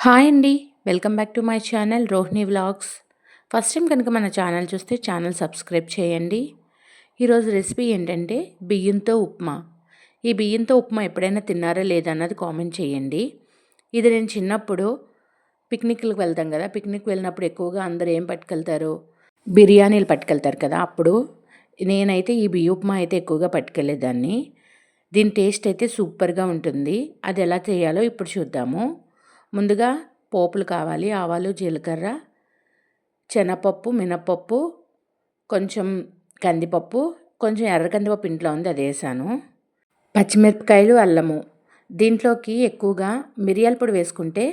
Hi అండి. Welcome back to my channel Rohini vlogs. First time కనుక మన ఛానల్ చూస్తే ఛానల్ సబ్స్క్రైబ్ చేయండి. ఈరోజు రెసిపీ ఏంటంటే బియ్యంతో ఉప్మా. ఈ బియ్యంతో ఉప్మా ఎప్పుడైనా తిన్నారా లేదా అన్నది కామెంట్ చేయండి. ఇది నేను చిన్నప్పుడు పిక్నిక్‌లకి వెళ్తాం కదా! పిక్నిక్ వెళ్ళినప్పుడు ఎక్కువగా అందరూ ఏం పట్టుకెళ్తారు? బిర్యానీలు పట్టుకెళ్తారు కదా! అప్పుడు నేనైతే ఈ బియ్య ఉప్మా అయితే ఎక్కువగా పట్టుకెళ్ళేదాన్ని. దీని టేస్ట్ అయితే సూపర్‌గా ఉంటుంది. అది ఎలా చేయాలో ఇప్పుడు చూద్దాము. ముందుగా పోపులు కావాలి. ఆవాలు, జీలకర్ర, శనగపప్పు, మినపప్పు, కొంచెం కందిపప్పు, కొంచెం ఎర్ర కందిపప్పు ఇంట్లో ఉంది అదేసాను. పచ్చిమిరపకాయలు, అల్లము. దీంట్లోకి ఎక్కువగా మిరియాల పొడి వేసుకుంటే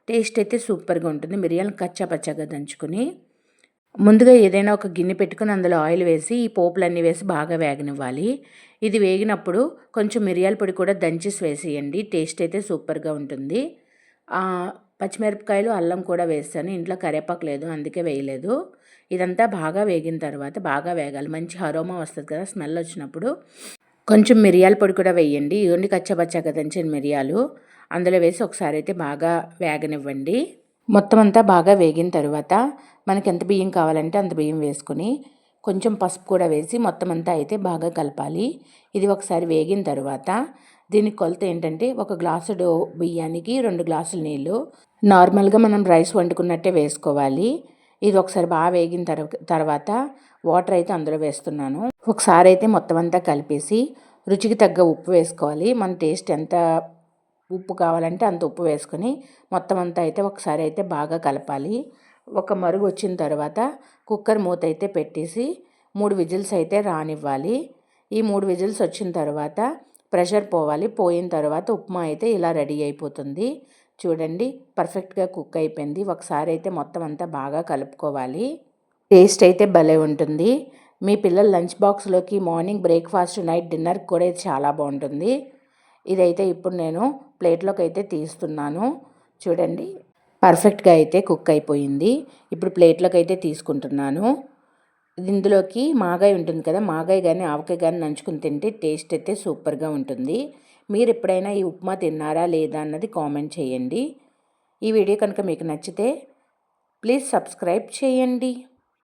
టేస్ట్ అయితే సూపర్గా ఉంటుంది. మిరియాలను కచ్చా పచ్చాగా దంచుకుని ముందుగా ఏదైనా ఒక గిన్నె పెట్టుకుని అందులో ఆయిల్ వేసి ఈ పోపులన్నీ వేసి బాగా వేగనివ్వాలి. ఇది వేగినప్పుడు కొంచెం మిరియాల పొడి కూడా దంచేసి వేసేయండి. టేస్ట్ అయితే సూపర్గా ఉంటుంది. పచ్చిమిరపకాయలు, అల్లం కూడా వేస్తాను. ఇంట్లో కరివేపాకు లేదు అందుకే వేయలేదు. ఇదంతా బాగా వేగిన తర్వాత బాగా వేగాలి. మంచి అరోమా వస్తుంది కదా! స్మెల్ వచ్చినప్పుడు కొంచెం మిరియాల పొడి కూడా వేయండి. ఇదిగోండి కచ్చాపచ్చాగా దంచిన మిరియాలు అందులో వేసి ఒకసారి అయితే బాగా వేగనివ్వండి. మొత్తం అంతా బాగా వేగిన తర్వాత మనకి ఎంత బియ్యం కావాలంటే అంత బియ్యం వేసుకొని కొంచెం పసుపు కూడా వేసి మొత్తం అంతా అయితే బాగా కలపాలి. ఇది ఒకసారి వేగిన తర్వాత దీనికి కొలత ఏంటంటే ఒక గ్లాసుడు బియ్యానికి 2 గ్లాసుల నీళ్ళు. నార్మల్గా మనం రైస్ వండుకున్నట్టే వేసుకోవాలి. ఇది ఒకసారి బాగా వేగిన తర్వాత వాటర్ అయితే అందులో వేస్తున్నాను. ఒకసారి అయితే మొత్తం అంతా కలిపేసి రుచికి తగ్గ ఉప్పు వేసుకోవాలి. మన టేస్ట్ ఎంత ఉప్పు కావాలంటే అంత ఉప్పు వేసుకొని మొత్తం అంతా అయితే ఒకసారి అయితే బాగా కలపాలి. ఒక మరుగు వచ్చిన తర్వాత కుక్కర్ మూత అయితే పెట్టేసి 3 విజిల్స్ అయితే రానివ్వాలి. ఈ 3 విజిల్స్ వచ్చిన తర్వాత ప్రెషర్ పోవాలి. పోయిన తర్వాత ఉప్మా అయితే ఇలా రెడీ అయిపోతుంది. చూడండి పర్ఫెక్ట్గా కుక్ అయిపోయింది. ఒకసారి అయితే మొత్తం అంతా బాగా కలుపుకోవాలి. టేస్ట్ అయితే భలే ఉంటుంది. మీ పిల్లల లంచ్ బాక్స్లోకి మార్నింగ్ బ్రేక్ఫాస్ట్, నైట్ డిన్నర్కి కూడా ఇది చాలా బాగుంటుంది. ఇదైతే ఇప్పుడు నేను ప్లేట్లోకి అయితే తీస్తున్నాను. చూడండి పర్ఫెక్ట్గా అయితే కుక్ అయిపోయింది. ఇప్పుడు ప్లేట్లోకి అయితే తీసుకుంటున్నాను. ఇందులోకి మాగాయ ఉంటుంది కదా! మాగాయ కానీ ఆవకాయ కానీ నంచుకుని తింటే టేస్ట్ అయితే సూపర్గా ఉంటుంది. మీరు ఎప్పుడైనా ఈ ఉప్మా తిన్నారా లేదా అన్నది కామెంట్ చేయండి. ఈ వీడియో కనుక మీకు నచ్చితే ప్లీజ్ సబ్స్క్రైబ్ చేయండి.